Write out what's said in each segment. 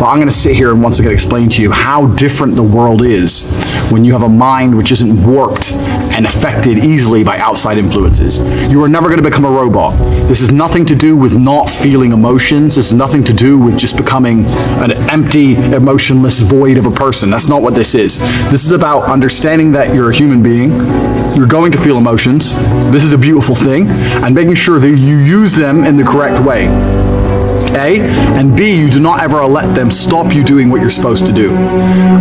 I'm going to sit here and once again explain to you how different the world is when you have a mind which isn't warped and affected easily by outside influences. You are never going to become a robot. This is nothing to do with not feeling emotions. This is nothing to do with just becoming an empty, emotionless void of a person. That's not what this is. This is about understanding that you're a human being. You're going to feel emotions. This is a beautiful thing. And making sure that you use them in the correct way. A, and B, you do not ever let them stop you doing what you're supposed to do.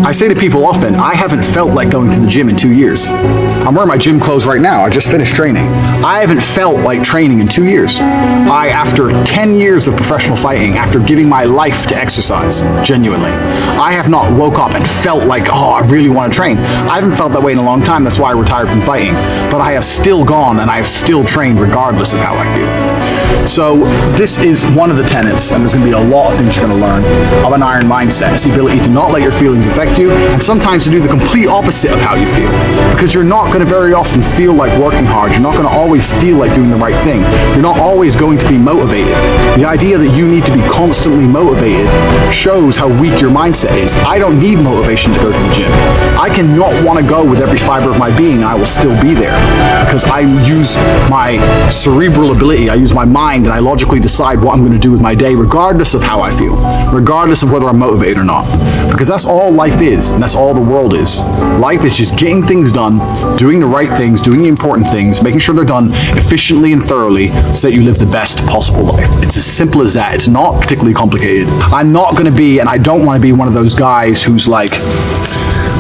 I say to people often, I haven't felt like going to the gym in 2 years. I'm wearing my gym clothes right now. I just finished training. I haven't felt like training in 2 years. After 10 years of professional fighting, after giving my life to exercise, genuinely, I have not woke up and felt like, oh, I really want to train. I haven't felt that way in a long time. That's why I retired from fighting. But I have still gone and I have still trained regardless of how I feel. So this is one of the tenets, and there's going to be a lot of things you're going to learn, of an iron mindset. It's the ability to not let your feelings affect you, and sometimes to do the complete opposite of how you feel. Because you're not going to very often feel like working hard. You're not going to always feel like doing the right thing. You're not always going to be motivated. The idea that you need to be constantly motivated shows how weak your mindset is. I don't need motivation to go to the gym. I cannot want to go with every fiber of my being, and I will still be there. Because I use my cerebral ability, I use my mind, and I logically decide what I'm going to do with my day regardless of how I feel, regardless of whether I'm motivated or not. Because that's all life is, and that's all the world is. Life is just getting things done, doing the right things, doing the important things, making sure they're done efficiently and thoroughly so that you live the best possible life. It's as simple as that. It's not particularly complicated. I'm not going to be, and I don't want to be one of those guys who's like,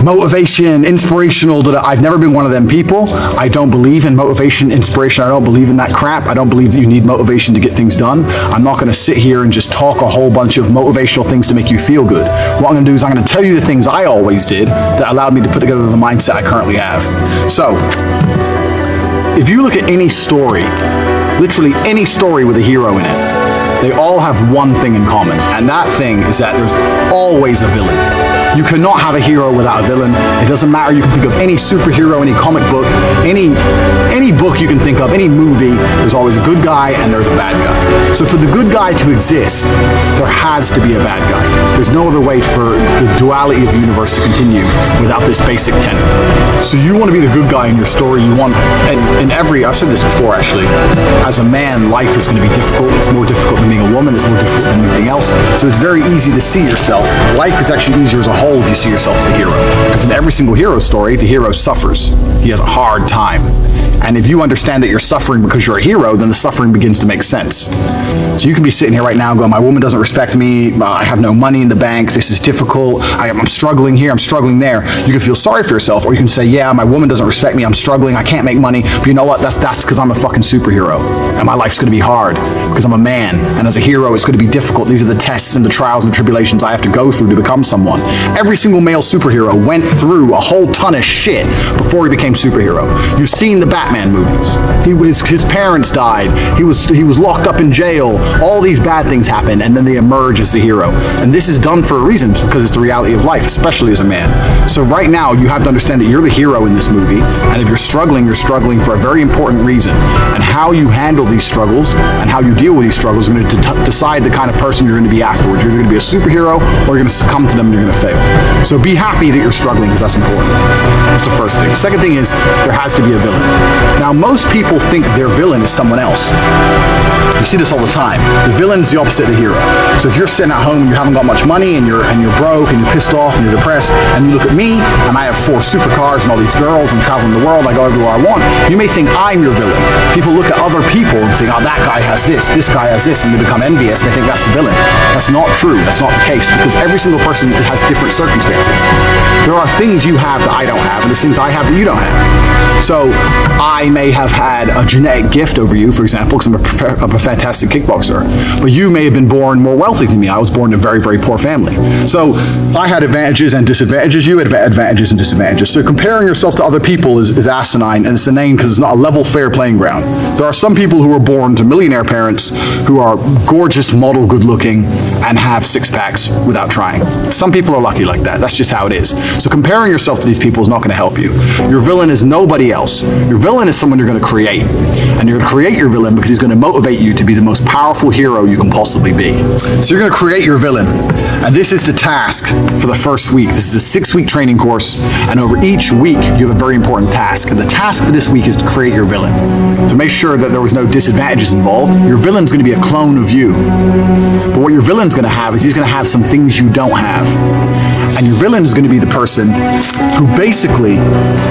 motivation, inspirational. I've never been one of them people. I don't believe in motivation, inspiration. I don't believe in that crap. I don't believe that you need motivation to get things done. I'm not going to sit here and just talk a whole bunch of motivational things to make you feel good. What I'm going to do is I'm going to tell you the things I always did that allowed me to put together the mindset I currently have. So, if you look at any story, literally any story with a hero in it, they all have one thing in common, and that thing is that there's always a villain. You cannot have a hero without a villain. It doesn't matter. You can think of any superhero, any comic book, any book you can think of, any movie, there's always a good guy and there's a bad guy. So for the good guy to exist, there has to be a bad guy. There's no other way for the duality of the universe to continue without this basic tenet. So you want to be the good guy in your story. You want, and I've said this before actually, as a man, life is going to be difficult. It's more difficult than being a woman. It's more difficult than anything else. So it's very easy to see yourself. Life is actually easier as a whole if you see yourself as a hero. Because in every single hero story, the hero suffers. He has a hard time. And if you understand that you're suffering because you're a hero, then the suffering begins to make sense. So you can be sitting here right now going, my woman doesn't respect me, I have no money in the bank, this is difficult, I'm struggling here, I'm struggling there. You can feel sorry for yourself, or you can say, yeah, my woman doesn't respect me, I'm struggling, I can't make money, but you know what, that's because I'm a fucking superhero. And my life's going to be hard because I'm a man. And as a hero, it's going to be difficult. These are the tests and the trials and tribulations I have to go through to become someone. Every single male superhero went through a whole ton of shit before he became superhero. You've seen the Batman movies. His parents died. He was locked up in jail. All these bad things happen, and then they emerge as the hero. And this is done for a reason, because it's the reality of life, especially as a man. So right now, you have to understand that you're the hero in this movie, and if you're struggling for a very important reason. And how you handle these struggles and how you deal with these struggles is going to decide the kind of person you're going to be afterwards. You're either going to be a superhero, or you're going to succumb to them and you're going to fail. So be happy that you're struggling, because that's important. That's the first thing. Second thing is, there has to be a villain. Now, most people think their villain is someone else. You see this all the time. The villain's the opposite of the hero. So if you're sitting at home and you haven't got much money and you're broke and you're pissed off and you're depressed, and you look at me and I have 4 supercars and all these girls and traveling the world, I go everywhere I want, you may think I'm your villain. People look at other people and think, oh, that guy has this guy has this, and they become envious and they think that's the villain. That's not true. That's not the case, because every single person has different circumstances. There are things you have that I don't have, and there's things I have that you don't have. So I may have had a genetic gift over you, for example, because I'm a fantastic kickboxer, but you may have been born more wealthy than me. I was born in a very, very poor family. So I had advantages and disadvantages. You had advantages and disadvantages. So comparing yourself to other people is asinine, and it's inane because it's not a level, fair playing ground. There are some people who are born to millionaire parents who are gorgeous, model, good looking, and have 6-packs without trying. Some people are lucky like that. That's just how it is. So comparing yourself to these people is not going to help you. Your villain is nobody else. Your villain villain is someone you're going to create. And you're going to create your villain because he's going to motivate you to be the most powerful hero you can possibly be. So you're going to create your villain. And this is the task for the first week. This is a 6-week training course. And over each week, you have a very important task. And the task for this week is to create your villain. To make sure that there was no disadvantages involved, your villain's going to be a clone of you. But what your villain's going to have is he's going to have some things you don't have. And your villain is going to be the person who basically,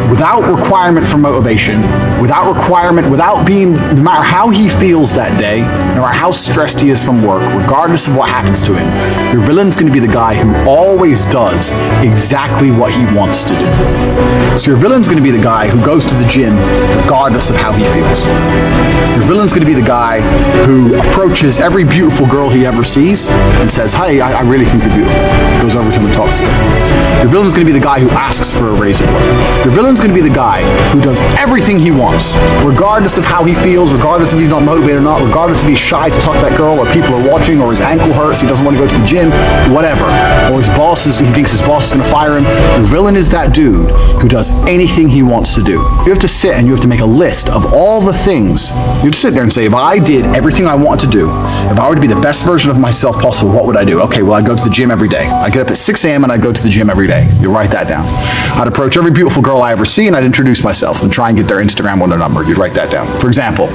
without requirement for motivation, without being, no matter how he feels that day, no matter how stressed he is from work, regardless of what happens to him, your villain's going to be the guy who always does exactly what he wants to do. So your villain's going to be the guy who goes to the gym regardless of how he feels. Your villain's going to be the guy who approaches every beautiful girl he ever sees and says, "Hey, I really think you're beautiful." Goes over to him and talks to him. Your villain's going to be the guy who asks for a raise at work. Your villain's going to be the guy who does everything he wants, regardless of how he feels, regardless if he's not motivated or not, regardless if he's shy to talk to that girl or people are watching or his ankle hurts, he doesn't want to go to the gym, whatever. Or he thinks his boss is going to fire him. Your villain is that dude who does anything he wants to do. You have to sit and you have to make a list of all the things. You have to sit there and say, if I did everything I want to do, if I were to be the best version of myself possible, what would I do? Okay, well, I'd go to the gym every day. I'd get up at 6 a.m. and I'd go to the gym every day. You write that down. I'd approach every beautiful girl I ever see and I'd introduce myself and try and get their Instagram or their number. You'd write that down. For example,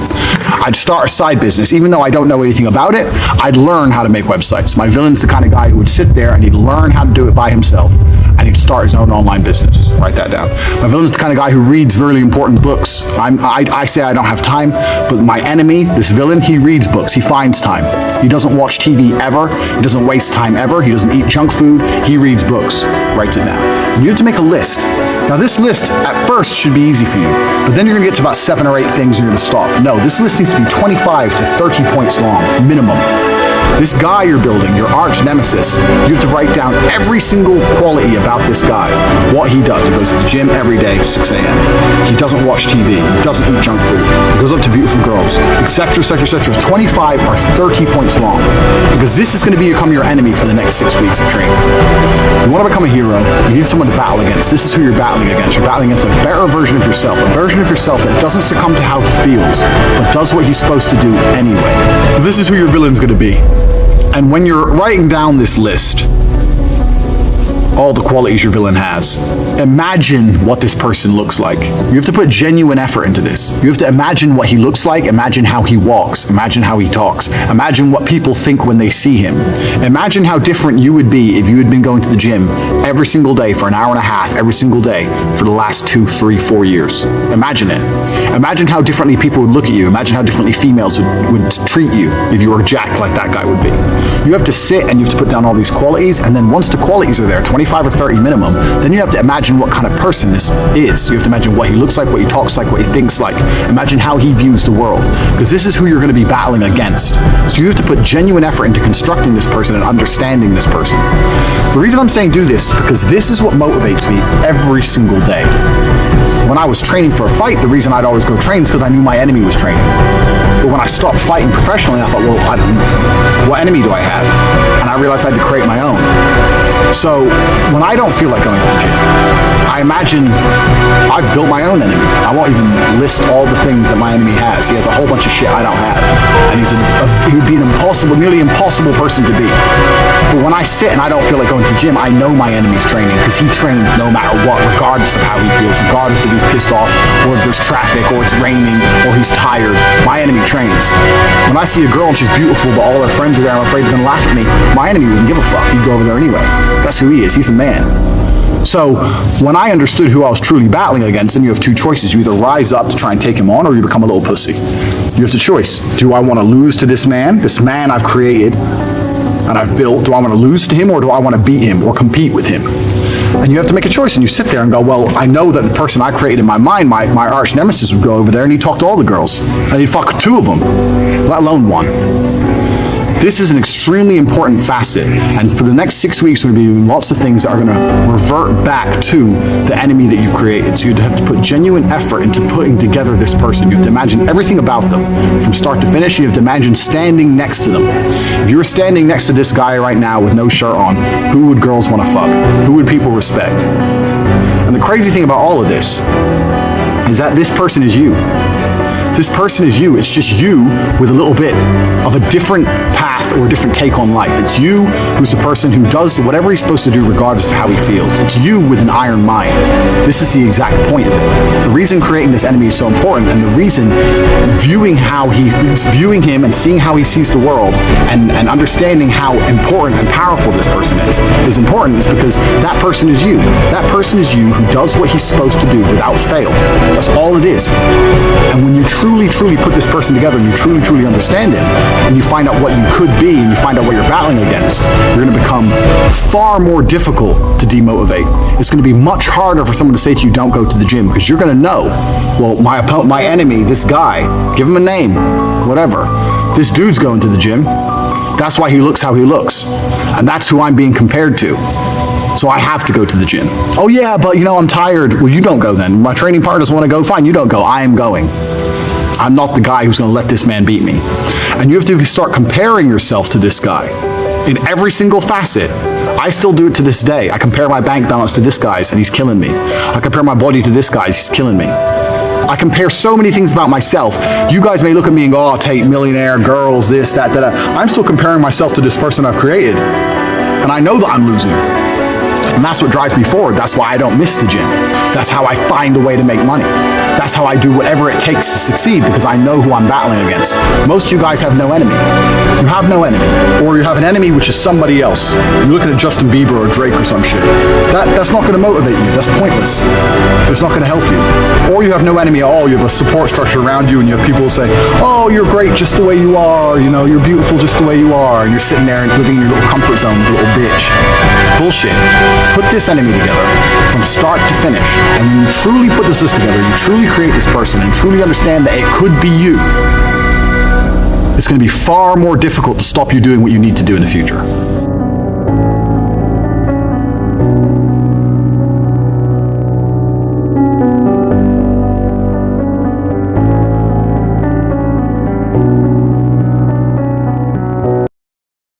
I'd start a side business. Even though I don't know anything about it, I'd learn how to make websites. My villain's the kind of guy who would sit there and he'd learn how to do it by himself and he'd start his own online business. Write that down. My villain's the kind of guy who reads really important books. I say I don't have time, but my enemy, this villain, he reads books. He finds time. He doesn't watch TV ever. He doesn't waste time ever. He doesn't eat junk food. He reads books. Writes it down. And you have to make a list. Now this list at first should be easy for you, but then you're going to get to about 7 or 8 things and you're going to stop. No, this list needs to be 25 to 30 points long, minimum. This guy you're building, your arch nemesis, you have to write down every single quality about this guy. What he does. He goes to the gym every day, 6 a.m. He doesn't watch TV. He doesn't eat junk food. He goes up to beautiful girls, etc., etc., etc. 25 or 30 points long. Because this is going to become your enemy for the next 6 weeks of training. You want to become a hero, you need someone to battle against. This is who you're battling against. You're battling against a better version of yourself. A version of yourself that doesn't succumb to how he feels, but does what he's supposed to do anyway. So this is who your villain's going to be. And when you're writing down this list, all the qualities your villain has, imagine what this person looks like. You have to put genuine effort into this. You have to imagine what he looks like, imagine how he walks, imagine how he talks, imagine what people think when they see him. Imagine how different you would be if you had been going to the gym every single day for an hour and a half, every single day for the last 2, 3, 4 years. Imagine it. Imagine how differently people would look at you. Imagine how differently females would treat you if you were jacked like that guy would be. You have to sit and you have to put down all these qualities, and then once the qualities are there, 25 or 30 minimum, then you have to imagine what kind of person this is. You have to imagine what he looks like, what he talks like, what he thinks like. Imagine how he views the world, because this is who you're going to be battling against. So you have to put genuine effort into constructing this person and understanding this person. The reason I'm saying do this is because this is what motivates me every single day. When I was training for a fight, the reason I'd always go train is because I knew my enemy was training. But when I stopped fighting professionally, I thought, well, what enemy do I have? And I realized I had to create my own. So when I don't feel like going to the gym, I imagine I've built my own enemy. I won't even list all the things that my enemy has. He has a whole bunch of shit I don't have. And he would be an nearly impossible person to be. But when I sit and I don't feel like going to the gym, I know my enemy's training, because he trains no matter what, regardless of how he feels, regardless if he's pissed off, or if there's traffic, or it's raining, or he's tired. My enemy trains. When I see a girl and she's beautiful, but all her friends are there and I'm afraid they're going to laugh at me, my enemy wouldn't give a fuck. He'd go over there anyway. That's who he is. He's a man. So when I understood who I was truly battling against, then you have 2 choices. You either rise up to try and take him on, or you become a little pussy. You have the choice. Do I want to lose to this man I've created and I've built? Do I want to lose to him, or do I want to beat him or compete with him? And you have to make a choice, and you sit there and go, well, I know that the person I created in my mind, my arch nemesis, would go over there and he'd talk to all the girls. And he'd fuck 2 of them, let alone 1. This is an extremely important facet, and for the next 6 weeks, we're going to be doing lots of things that are going to revert back to the enemy that you've created. So you have to put genuine effort into putting together this person. You have to imagine everything about them. From start to finish, you have to imagine standing next to them. If you were standing next to this guy right now with no shirt on, who would girls want to fuck? Who would people respect? And the crazy thing about all of this is that this person is you. This person is you. It's just you with a little bit of a different path or a different take on life. It's you who's the person who does whatever he's supposed to do regardless of how he feels. It's you with an iron mind. This is the exact point of it. The reason creating this enemy is so important, and the reason viewing him and seeing how he sees the world and understanding how important and powerful this person is important, is because that person is you. That person is you who does what he's supposed to do without fail. That's all it is. And when you truly put this person together and you truly understand him, and you find out what you could be and you find out what you're battling against, you're going to become far more difficult to demotivate. It's going to be much harder for someone to say to you, don't go to the gym, because you're going to know, well, my enemy, this guy, give him a name, whatever. This dude's going to the gym. That's why he looks how he looks. And that's who I'm being compared to. So I have to go to the gym. Oh yeah, but I'm tired. Well, you don't go then. My training partner doesn't want to go. Fine, you don't go. I am going. I'm not the guy who's going to let this man beat me. And you have to start comparing yourself to this guy in every single facet. I still do it to this day. I compare my bank balance to this guy's and he's killing me. I compare my body to this guy's, he's killing me. I compare so many things about myself. You guys may look at me and go, oh, Tate, millionaire, girls, this, that. I'm still comparing myself to this person I've created. And I know that I'm losing. And that's what drives me forward. That's why I don't miss the gym. That's how I find a way to make money. That's how I do whatever it takes to succeed, because I know who I'm battling against. Most of you guys have no enemy. You have no enemy. Or you have an enemy which is somebody else. You look at a Justin Bieber or Drake or some shit. That's not going to motivate you. That's pointless. It's not going to help you. Or you have no enemy at all. You have a support structure around you, and you have people who say, oh, you're great just the way you are. You're beautiful just the way you are. And you're sitting there and living in your little comfort zone, little bitch. Bullshit. Put this enemy together from start to finish. And when you truly put this list together, you truly create this person and truly understand that it could be you, it's going to be far more difficult to stop you doing what you need to do in the future.